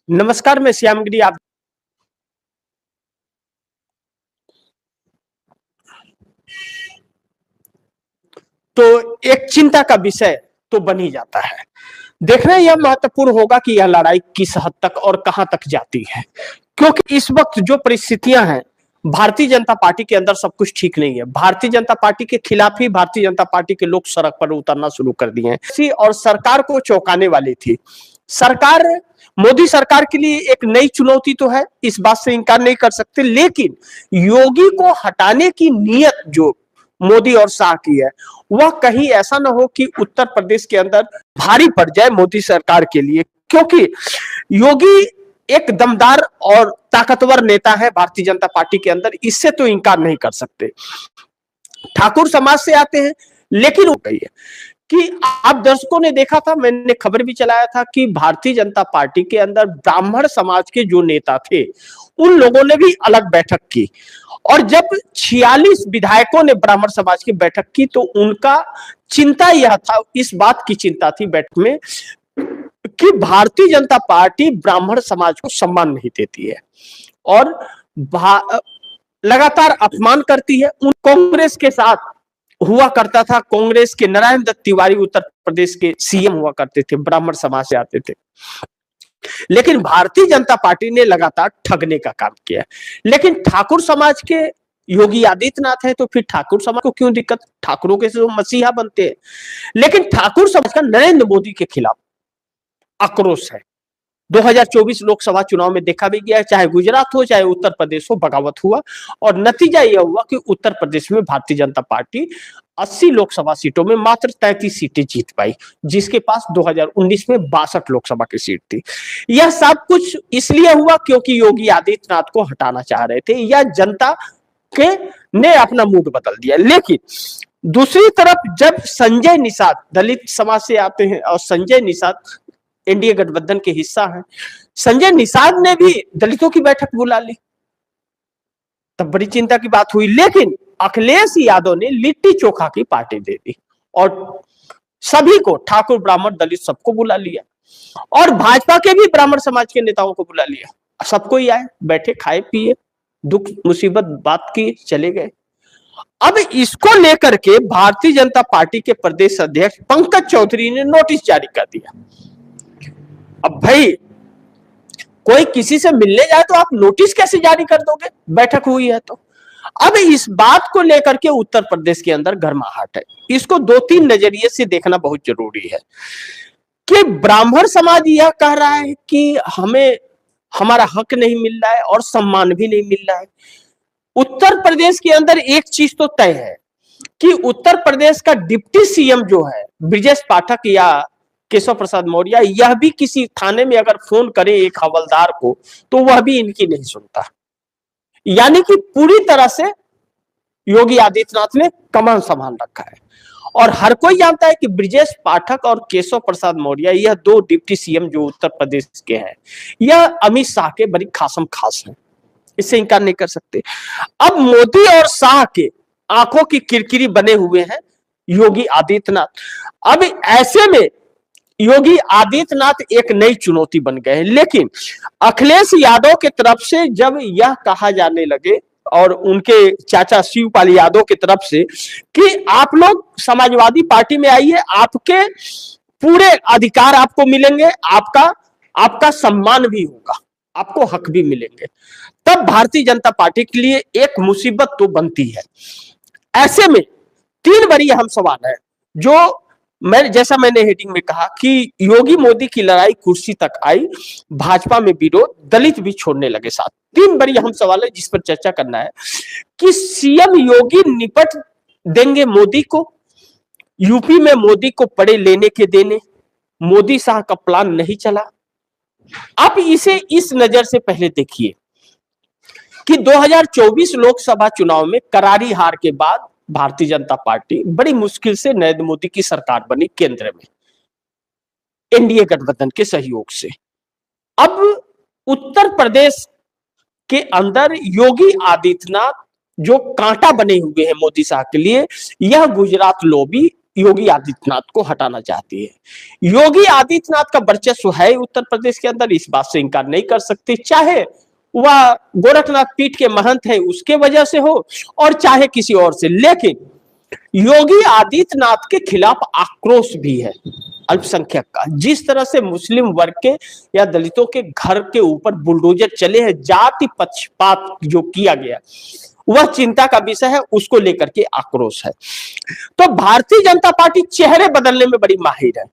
नमस्कार, मैं श्याम गिरी। आप तो एक चिंता का विषय तो बन ही जाता है। देखना यह महत्वपूर्ण होगा कि यह लड़ाई किस हद तक और कहां तक जाती है, क्योंकि इस वक्त जो परिस्थितियां हैं, भारतीय जनता पार्टी के अंदर सब कुछ ठीक नहीं है। भारतीय जनता पार्टी के खिलाफ ही भारतीय जनता पार्टी के लोग सड़क पर उतरना शुरू कर दिए हैं और सरकार को चौंकाने वाली थी। सरकार, मोदी सरकार के लिए एक नई चुनौती तो है, इस बात से इनकार नहीं कर सकते, लेकिन योगी को हटाने की नीयत जो मोदी और शाह की है, वह कहीं ऐसा ना हो कि उत्तर प्रदेश के अंदर भारी पड़ जाए मोदी सरकार के लिए, क्योंकि योगी एक दमदार और ताकतवर नेता है भारतीय जनता पार्टी के अंदर, इससे तो इनकार नहीं कर सकते। ठाकुर समाज से आते हैं, लेकिन वो कही है कि आप दर्शकों ने देखा था, मैंने खबर भी चलाया था कि भारतीय जनता पार्टी के अंदर ब्राह्मण समाज के जो नेता थे, उन लोगों ने भी अलग बैठक की। और जब 46 विधायकों ने ब्राह्मण समाज की बैठक की, तो उनका चिंता यह था, इस बात की चिंता थी बैठक में कि भारतीय जनता पार्टी ब्राह्मण समाज को सम्मान नहीं देती है और लगातार अपमान करती है। उन कांग्रेस के साथ हुआ करता था, कांग्रेस के नारायण दत्त तिवारी उत्तर प्रदेश के सीएम हुआ करते थे, ब्राह्मण समाज से आते थे, लेकिन भारतीय जनता पार्टी ने लगातार ठगने का काम किया। लेकिन ठाकुर समाज के योगी आदित्यनाथ है, तो फिर ठाकुर समाज को क्यों दिक्कत? ठाकुरों के तो मसीहा बनते हैं। लेकिन ठाकुर समाज का नरेंद्र मोदी के खिलाफ आक्रोश है। 2024 लोकसभा चुनाव में देखा भी गया, चाहे गुजरात हो चाहे उत्तर प्रदेश हो, बगावत हुआ और नतीजा यह हुआ कि उत्तर प्रदेश में भारतीय जनता पार्टी 80 लोकसभा सीटों में मात्र 33 सीटें जीत पाई, जिसके पास 2019 में 62 लोकसभा की सीट थी। यह सब कुछ इसलिए हुआ क्योंकि योगी आदित्यनाथ को हटाना चाह रहे थे, या जनता के ने अपना मूड बदल दिया। लेकिन दूसरी तरफ जब संजय निषाद दलित समाज से आते हैं और संजय निषाद एनडीए गठबंधन के हिस्सा है, संजय निषाद ने भी दलितों की बैठक बुला ली, तब बड़ी चिंता की बात हुई। लेकिन अखिलेश यादव ने लिट्टी चोखा की पार्टी दे दी और सभी को, ठाकुर ब्राह्मण दलित सबको बुला लिया, और भाजपा के भी ब्राह्मण समाज के नेताओं को बुला लिया। सबको ही आए, बैठे, खाए पिए, दुख मुसीबत बात की, चले गए। अब इसको लेकर के भारतीय जनता पार्टी के प्रदेश अध्यक्ष पंकज चौधरी ने नोटिस जारी कर दिया। अब भाई, कोई किसी से मिलने जाए तो आप नोटिस कैसे जारी कर दोगे? बैठक हुई है तो। अब इस बात को लेकर के उत्तर प्रदेश के अंदर गर्माहट है। इसको 2-3 नजरिए से देखना बहुत जरूरी है कि ब्राह्मण समाज यह कह रहा है कि हमें हमारा हक नहीं मिल रहा है और सम्मान भी नहीं मिल रहा है। उत्तर प्रदेश के अंदर एक चीज तो तय है कि उत्तर प्रदेश का डिप्टी सीएम जो है ब्रजेश पाठक या केशव प्रसाद मौर्य, यह भी किसी थाने में अगर फोन करे एक हवलदार को, तो वह भी इनकी नहीं सुनता। यानी कि पूरी तरह से योगी आदित्यनाथ ने कमान संभाल रखा है। और हर कोई जानता है कि ब्रजेश पाठक और केशव प्रसाद मौर्य, यह 2 डिप्टी सीएम जो उत्तर प्रदेश के हैं, यह अमित शाह के बड़ी खासम खास हैं, इससे इनकार नहीं कर सकते। अब मोदी और शाह के आंखों की किरकिरी बने हुए हैं योगी आदित्यनाथ। अब ऐसे में योगी आदित्यनाथ एक नई चुनौती बन गए हैं। लेकिन अखिलेश यादव के तरफ से जब यह कहा जाने लगे और उनके चाचा शिवपाल यादव की तरफ से कि आप लोग समाजवादी पार्टी में आइए, आपके पूरे अधिकार आपको मिलेंगे, आपका सम्मान भी होगा, आपको हक भी मिलेंगे, तब भारतीय जनता पार्टी के लिए एक मुसीबत तो बनती है। ऐसे में 3 बड़ी अहम सवाल है जो जैसा मैंने हेडिंग में कहा कि योगी मोदी की लड़ाई कुर्सी तक आई, भाजपा में विरोध, दलित भी छोड़ने लगे साथ। 3 बड़ी अहम सवाल है जिस पर चर्चा करना है कि सीएम योगी निपट देंगे मोदी को, यूपी में मोदी को पड़े लेने के देने, मोदी शाह का प्लान नहीं चला। आप इसे इस नजर से पहले देखिए कि 2024 लोकसभा चुनाव में करारी हार के बाद भारतीय जनता पार्टी बड़ी मुश्किल से नरेंद्र मोदी की सरकार बनी केंद्र में, एनडीए गठबंधन के सहयोग से। अब उत्तर प्रदेश के अंदर योगी आदित्यनाथ जो कांटा बने हुए हैं मोदी शाह के लिए, यह गुजरात लॉबी योगी आदित्यनाथ को हटाना चाहती है। योगी आदित्यनाथ का वर्चस्व है उत्तर प्रदेश के अंदर, इस बात से इनकार नहीं कर सकते, चाहे वह गोरखनाथ पीठ के महंत है उसके वजह से हो और चाहे किसी और से। लेकिन योगी आदित्यनाथ के खिलाफ आक्रोश भी है अल्पसंख्यक का। जिस तरह से मुस्लिम वर्ग के या दलितों के घर के ऊपर बुलडोजर चले हैं, जाति पक्षपात जो किया गया, वह चिंता का विषय है, उसको लेकर के आक्रोश है। तो भारतीय जनता पार्टी चेहरे बदलने में बड़ी माहिर है।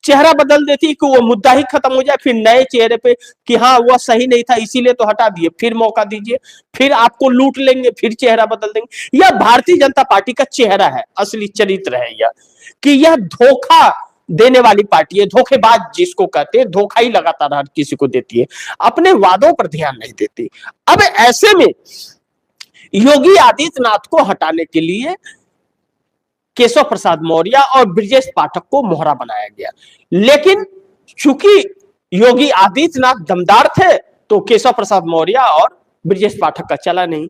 चेहरा बदल देती है कि वो मुद्दा ही खत्म हो जाए, फिर नए चेहरे पे कि हाँ वह सही नहीं था इसीलिए तो हटा दिए, फिर मौका दीजिए, फिर आपको लूट लेंगे, फिर चेहरा बदल देंगे। यह भारतीय जनता पार्टी का चेहरा है, असली चरित्र है यह, कि यह धोखा देने वाली पार्टी है। धोखेबाज जिसको कहते हैं, धोखा ही लगातार हर किसी को देती है, अपने वादों पर ध्यान नहीं देती। अब ऐसे में योगी आदित्यनाथ को हटाने के लिए केशव प्रसाद मौर्य और ब्रजेश पाठक को मोहरा बनाया गया। लेकिन चूंकि योगी आदित्यनाथ दमदार थे तो केशव प्रसाद मौर्य और ब्रजेश पाठक का चला नहीं।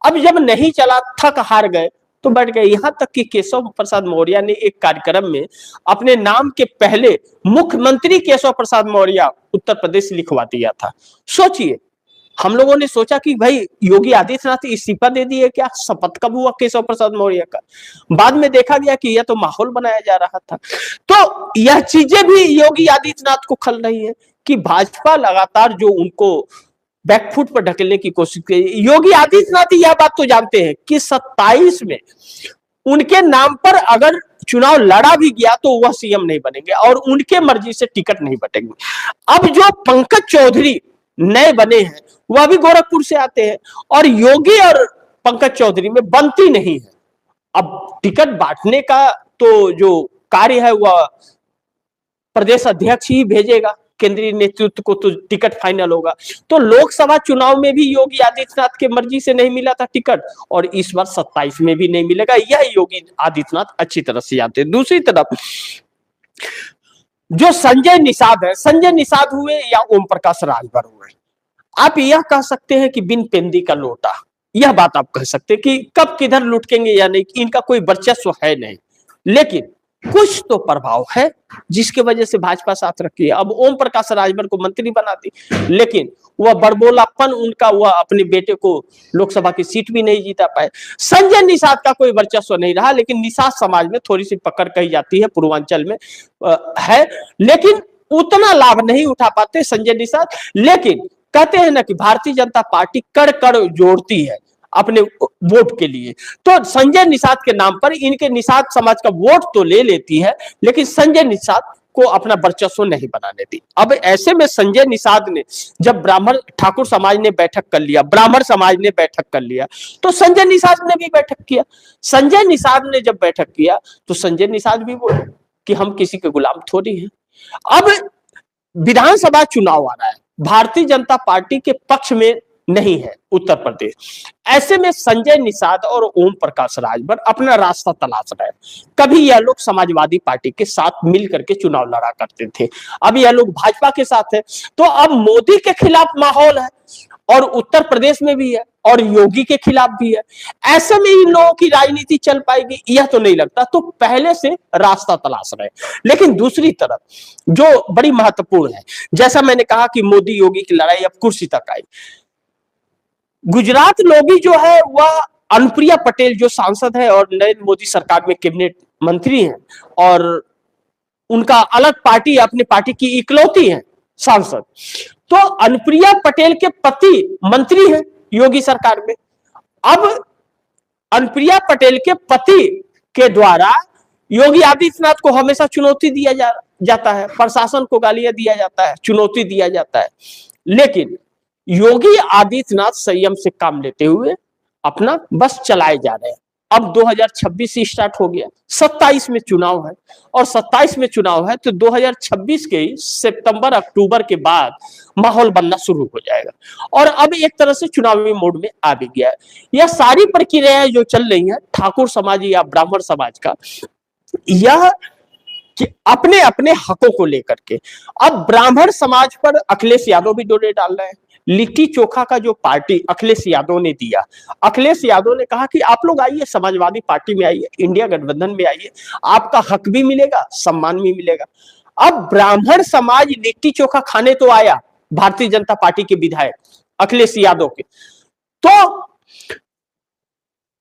अब जब नहीं चला, थक हार गए तो बैठ गए। यहां तक कि केशव प्रसाद मौर्य ने एक कार्यक्रम में अपने नाम के पहले मुख्यमंत्री केशव प्रसाद मौर्य उत्तर प्रदेश लिखवा दिया था। सोचिए, हम लोगों ने सोचा कि भाई योगी आदित्यनाथ इस्तीफा दे दिए क्या, शपथ कब हुआ केशव प्रसाद मौर्य का। बाद में देखा गया कि यह तो माहौल बनाया जा रहा था। तो यह चीजें भी योगी आदित्यनाथ को खल रही है कि भाजपा लगातार जो उनको बैकफुट पर ढकेलने की कोशिश की। योगी आदित्यनाथ यह बात तो जानते हैं कि 27 में उनके नाम पर अगर चुनाव लड़ा भी गया तो वह सीएम नहीं बनेंगे और उनके मर्जी से टिकट नहीं बटेंगे। अब जो पंकज चौधरी नए बने हैं वह भी गोरखपुर से आते हैं और योगी और पंकज चौधरी में बनती नहीं है। अब टिकट बांटने का तो जो कार्य है वह प्रदेश अध्यक्ष ही भेजेगा, केंद्रीय नेतृत्व को तो टिकट फाइनल होगा। तो लोकसभा चुनाव में भी योगी आदित्यनाथ के मर्जी से नहीं मिला था टिकट और इस बार 27 में भी नहीं मिलेगा। यह योगी आदित्यनाथ अच्छी तरह से जानते हैं। दूसरी तरफ जो संजय निषाद है, संजय निषाद हुए या ओम प्रकाश राजभर हुए, आप यह कह सकते हैं कि बिन पेंदी का लोटा, यह बात आप कह सकते हैं कि कब किधर लुटकेंगे या नहीं, इनका कोई वर्चस्व है नहीं, लेकिन कुछ तो प्रभाव है जिसकी वजह से भाजपा साथ रखी है। अब ओम प्रकाश राजभर को मंत्री बना दी, लेकिन वह बड़बोलापन उनका, वह अपने बेटे को लोकसभा की सीट भी नहीं जीता पाए। संजय निषाद का कोई वर्चस्व नहीं रहा, लेकिन निषाद समाज में थोड़ी सी पकड़ कही जाती है, पूर्वांचल में है, लेकिन उतना लाभ नहीं उठा पाते संजय निषाद। लेकिन कहते हैं ना कि भारतीय जनता पार्टी कड़ कड़ जोड़ती है अपने वोट के लिए, तो संजय निषाद के नाम पर इनके निषाद समाज का वोट तो ले लेती है, लेकिन संजय निषाद को अपना वर्चस्व नहीं बनाने दी। अब ऐसे में संजय निषाद ने जब ब्राह्मण ठाकुर समाज ने बैठक कर लिया, ब्राह्मण समाज ने बैठक कर लिया, तो संजय निषाद ने भी बैठक किया। संजय निषाद ने जब बैठक किया तो संजय निषाद भी बोले कि हम किसी के गुलाम थोड़ी हैं। अब विधानसभा चुनाव आ रहा है, भारतीय जनता पार्टी के पक्ष में नहीं है उत्तर प्रदेश। ऐसे में संजय निषाद और ओम प्रकाश राजभर अपना रास्ता तलाश रहे हैं। कभी यह लोग समाजवादी पार्टी के साथ मिलकर के चुनाव लड़ा करते थे, अब यह लोग भाजपा के साथ है। तो अब मोदी के खिलाफ माहौल है और उत्तर प्रदेश में भी है और योगी के खिलाफ भी है। ऐसे में इन लोगों की राजनीति चल पाएगी यह तो नहीं लगता, तो पहले से रास्ता तलाश रहे। लेकिन दूसरी तरफ जो बड़ी महत्वपूर्ण है, जैसा मैंने कहा कि मोदी योगी की लड़ाई अब कुर्सी तक आई। गुजरात लोगी जो है वह अनुप्रिया पटेल जो सांसद है और नरेंद्र मोदी सरकार में कैबिनेट मंत्री हैं और उनका अलग पार्टी, अपनी पार्टी की इकलौती है सांसद, तो अनुप्रिया पटेल के पति मंत्री हैं योगी सरकार में। अब अनुप्रिया पटेल के पति के द्वारा योगी आदित्यनाथ को हमेशा चुनौती दिया जाता है, प्रशासन को गालियां दिया जाता है, चुनौती दिया जाता है, लेकिन योगी आदित्यनाथ संयम से काम लेते हुए अपना बस चलाए जा रहे हैं। अब 2026 से स्टार्ट हो गया, 27 में चुनाव है और 27 में चुनाव है तो 2026 के सितंबर अक्टूबर के बाद माहौल बनना शुरू हो जाएगा और अब एक तरह से चुनावी मोड में आ भी गया है। यह सारी प्रक्रियाएं जो चल रही हैं ठाकुर समाज या ब्राह्मण समाज का, यह कि अपने अपने हकों को लेकर के अब ब्राह्मण समाज पर अखिलेश यादव भी डोरे डाल रहे हैं, लिट्टी चोखा का जो पार्टी अखिलेश यादव ने दिया, अखिलेश यादव ने कहा कि आप लोग आइए, समाजवादी पार्टी में आइए, इंडिया गठबंधन में आइए, आपका हक भी मिलेगा, सम्मान भी मिलेगा। अब ब्राह्मण समाज लिट्टी चोखा खाने तो आया, भारतीय जनता पार्टी के विधायक अखिलेश यादव के, तो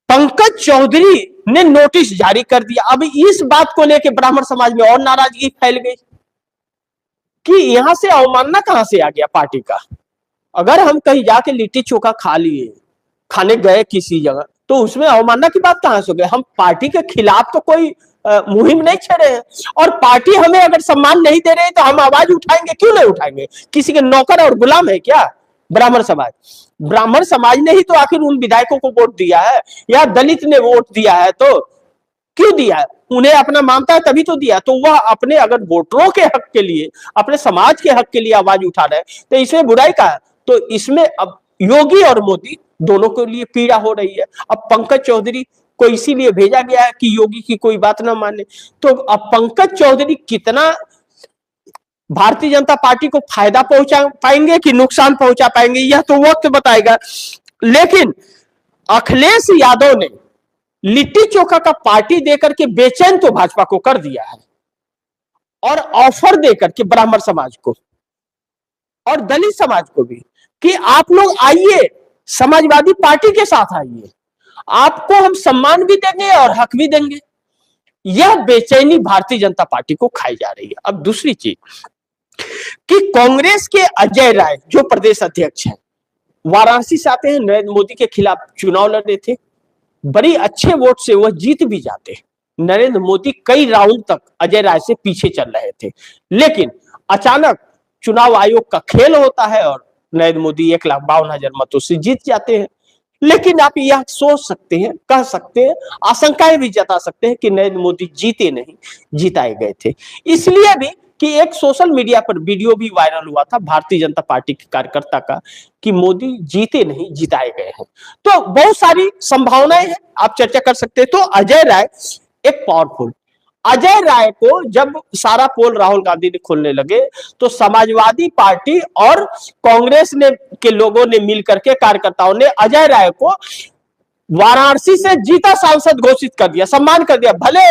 पंकज चौधरी ने नोटिस जारी कर दिया। अब इस बात को लेकर ब्राह्मण समाज में और नाराजगी फैल गई कि यहां से अवमानना कहां से आ गया पार्टी का। अगर हम कहीं जाके लिट्टी चोखा खा लिए, खाने गए किसी जगह, तो उसमें अवमानना की बात कहां से हो गई। हम पार्टी के खिलाफ तो कोई मुहिम नहीं छेड़े हैं, और पार्टी हमें अगर सम्मान नहीं दे रही तो हम आवाज उठाएंगे, क्यों नहीं उठाएंगे। किसी के नौकर और गुलाम है क्या ब्राह्मण समाज? ब्राह्मण समाज ने ही तो आखिर उन विधायकों को वोट दिया है, या दलित ने वोट दिया है, तो क्यों दिया है? उन्हें अपना मानता है तभी तो दिया। तो वह अपने अगर वोटरों के हक के लिए, अपने समाज के हक के लिए आवाज उठा रहे हैं, तो इसमें बुराई का है। तो इसमें अब योगी और मोदी दोनों के लिए पीड़ा हो रही है। अब पंकज चौधरी को इसीलिए भेजा गया है कि योगी की कोई बात ना माने। तो अब पंकज चौधरी कितना भारतीय जनता पार्टी को फायदा पहुंचा पाएंगे कि नुकसान पहुंचा पाएंगे, यह तो वक्त बताएगा। लेकिन अखिलेश यादव ने लिट्टी चोखा का पार्टी देकर के बेचैन तो भाजपा को कर दिया है, और ऑफर देकर के ब्राह्मण समाज को और दलित समाज को भी कि आप लोग आइए, समाजवादी पार्टी के साथ आइए, आपको हम सम्मान भी देंगे और हक भी देंगे। यह बेचैनी भारतीय जनता पार्टी को खाई जा रही है। अब दूसरी चीज कि कांग्रेस के अजय राय जो प्रदेश अध्यक्ष हैं, वाराणसी से आते हैं, नरेंद्र मोदी के खिलाफ चुनाव लड़ रहे थे, बड़ी अच्छे वोट से वह जीत भी जाते। नरेंद्र मोदी कई राउंड तक अजय राय से पीछे चल रहे थे, लेकिन अचानक चुनाव आयोग का खेल होता है और नरेंद्र मोदी 1,52,000 मतों से जीत जाते हैं। लेकिन आप यह सोच सकते हैं, कह सकते हैं, आशंकाएं भी जता सकते हैं कि नरेंद्र मोदी जीते नहीं, जिताए गए थे। इसलिए भी कि एक सोशल मीडिया पर वीडियो भी वायरल हुआ था भारतीय जनता पार्टी के कार्यकर्ता का कि मोदी जीते नहीं, जिताए गए हैं। तो बहुत सारी संभावनाएं हैं, आप चर्चा कर सकते हैं। तो अजय राय एक पावरफुल, अजय राय को जब सारा पोल राहुल गांधी ने खोलने लगे, तो समाजवादी पार्टी और कांग्रेस ने के लोगों ने मिलकर के, कार्यकर्ताओं ने अजय राय को वाराणसी से जीता सांसद घोषित कर दिया, सम्मान कर दिया। भले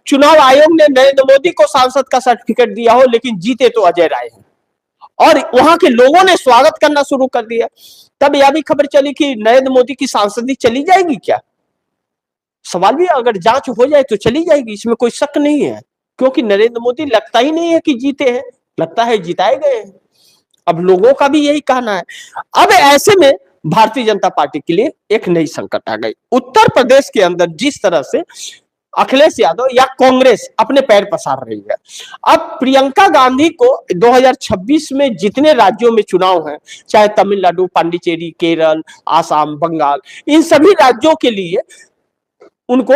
चुनाव आयोग ने नरेंद्र मोदी को सांसद का सर्टिफिकेट दिया हो, लेकिन जीते तो अजय राय हैं, और वहां के लोगों ने स्वागत करना शुरू कर दिया। तब यह भी खबर चली कि नरेंद्र मोदी की सांसदी चली जाएगी क्या। सवाल भी, अगर जांच हो जाए तो चली जाएगी, इसमें कोई शक नहीं है, क्योंकि नरेंद्र मोदी लगता ही नहीं है कि जीते हैं, लगता है जिताए गए हैं। अब लोगों का भी यही कहना है। अब ऐसे में भारतीय जनता पार्टी के लिए एक नई संकट आ गई। उत्तर प्रदेश के अंदर जिस तरह से अखिलेश यादव या कांग्रेस अपने पैर पसार रही है, अब प्रियंका गांधी को 2026 में जितने राज्यों में चुनाव हैं, चाहे तमिलनाडु, पांडिचेरी, केरल, आसाम, बंगाल, इन सभी राज्यों के लिए उनको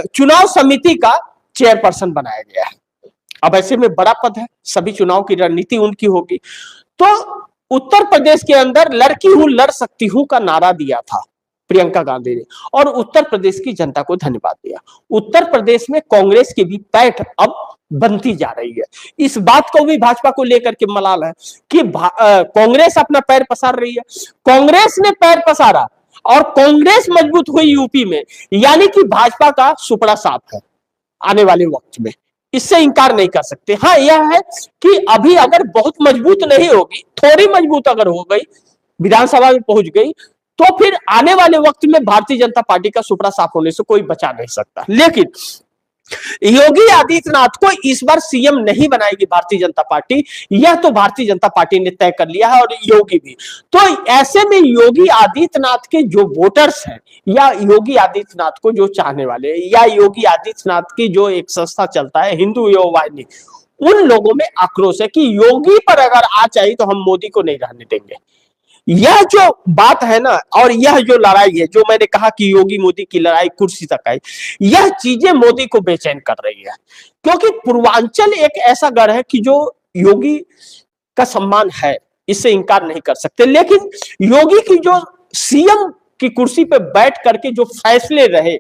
चुनाव समिति का चेयरपर्सन बनाया गया है। अब ऐसे में बड़ा पद है, सभी चुनाव की रणनीति उनकी होगी। तो उत्तर प्रदेश के अंदर लड़की हूं, लड़ सकती हूं का नारा दिया था प्रियंका गांधी ने, और उत्तर प्रदेश की जनता को धन्यवाद दिया। उत्तर प्रदेश में कांग्रेस की भी पैठ अब बनती जा रही है। इस बात को भी भाजपा को लेकर के मलाल है कि कांग्रेस अपना पैर पसार रही है। कांग्रेस ने पैर पसारा और कांग्रेस मजबूत हुई यूपी में, यानी कि भाजपा का सुपड़ा साफ है आने वाले वक्त में, इससे इंकार नहीं कर सकते। हाँ, यह है कि अभी अगर बहुत मजबूत नहीं होगी, थोड़ी मजबूत अगर हो गई, विधानसभा में पहुंच गई, तो फिर आने वाले वक्त में भारतीय जनता पार्टी का सुपड़ा साफ होने से कोई बचा नहीं सकता। लेकिन योगी आदित्यनाथ को इस बार सीएम नहीं बनाएगी भारतीय जनता पार्टी, यह तो भारतीय जनता पार्टी ने तय कर लिया है, और योगी भी। तो ऐसे में योगी आदित्यनाथ के जो वोटर्स हैं, या योगी आदित्यनाथ को जो चाहने वाले, या योगी आदित्यनाथ की जो एक संस्था चलता है हिंदू युवा वाहिनी, उन लोगों में आक्रोश है कि योगी पर अगर आ चाहिए तो हम मोदी को नहीं रहने देंगे। यह जो बात है ना, और यह जो लड़ाई है, जो मैंने कहा कि योगी मोदी की लड़ाई कुर्सी तक आई, यह चीजें मोदी को बेचैन कर रही है। क्योंकि पूर्वांचल एक ऐसा गढ़ है कि जो योगी का सम्मान है, इससे इंकार नहीं कर सकते। लेकिन योगी की जो सीएम की कुर्सी पे बैठ करके जो फैसले रहे,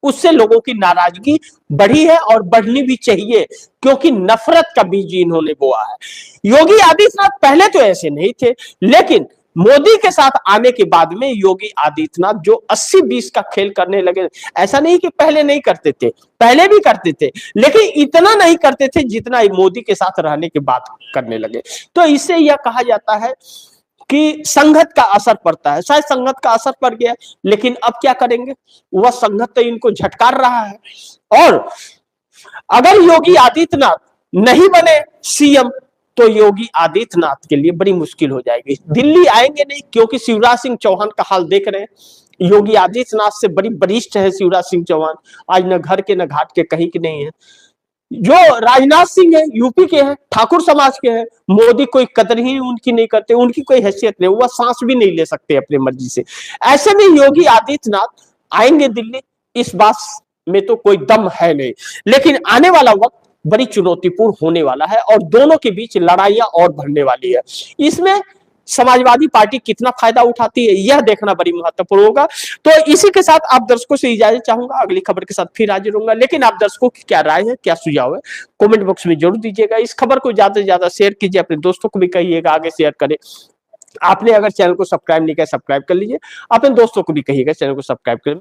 उससे लोगों की नाराजगी बढ़ी है और बढ़नी भी चाहिए, क्योंकि नफरत का बीज इन्होंने बोआ है। योगी आदित्यनाथ पहले तो ऐसे नहीं थे, लेकिन मोदी के साथ आने के बाद में योगी आदित्यनाथ जो 80-20 का खेल करने लगे, ऐसा नहीं कि पहले नहीं करते थे, पहले भी करते थे, लेकिन इतना नहीं करते थे जितना मोदी के साथ रहने के बाद करने लगे। तो इससे यह कहा जाता है कि संगत का असर पड़ता है। शायद संगत का असर पड़ गया, लेकिन अब क्या करेंगे, वह संगत तो इनको झटकार रहा है। और अगर योगी आदित्यनाथ नहीं बने सीएम तो योगी आदित्यनाथ के लिए बड़ी मुश्किल हो जाएगी। दिल्ली आएंगे नहीं, क्योंकि शिवराज सिंह चौहान का हाल देख रहे हैं। योगी आदित्यनाथ से बड़ी वरिष्ठ है शिवराज सिंह चौहान, आज न घर के न घाट के, कहीं के नहीं है। जो राजनाथ सिंह है यूपी के हैं, ठाकुर समाज के हैं, मोदी कोई कदर ही उनकी नहीं करते, उनकी कोई हैसियत नहीं, वह सांस भी नहीं ले सकते अपनी मर्जी से। ऐसे में योगी आदित्यनाथ आएंगे दिल्ली, इस बात में तो कोई दम है नहीं। लेकिन आने वाला वक्त बड़ी चुनौतीपूर्ण होने वाला है और दोनों के बीच लड़ाइयां और बढ़ने वाली है। इसमें समाजवादी पार्टी कितना फायदा उठाती है, यह देखना बड़ी महत्वपूर्ण होगा। तो इसी के साथ आप दर्शकों से इजाजत चाहूंगा, अगली खबर के साथ फिर हाजिर होऊंगा। लेकिन आप दर्शकों की क्या राय है, क्या सुझाव है, कमेंट बॉक्स में जरूर दीजिएगा। इस खबर को ज्यादा से ज्यादा शेयर कीजिए, अपने दोस्तों को भी कहिएगा आगे शेयर करें। आपने अगर चैनल को सब्सक्राइब नहीं किया, सब्सक्राइब कर लीजिए, अपने दोस्तों को भी कहिएगा चैनल को सब्सक्राइब करें।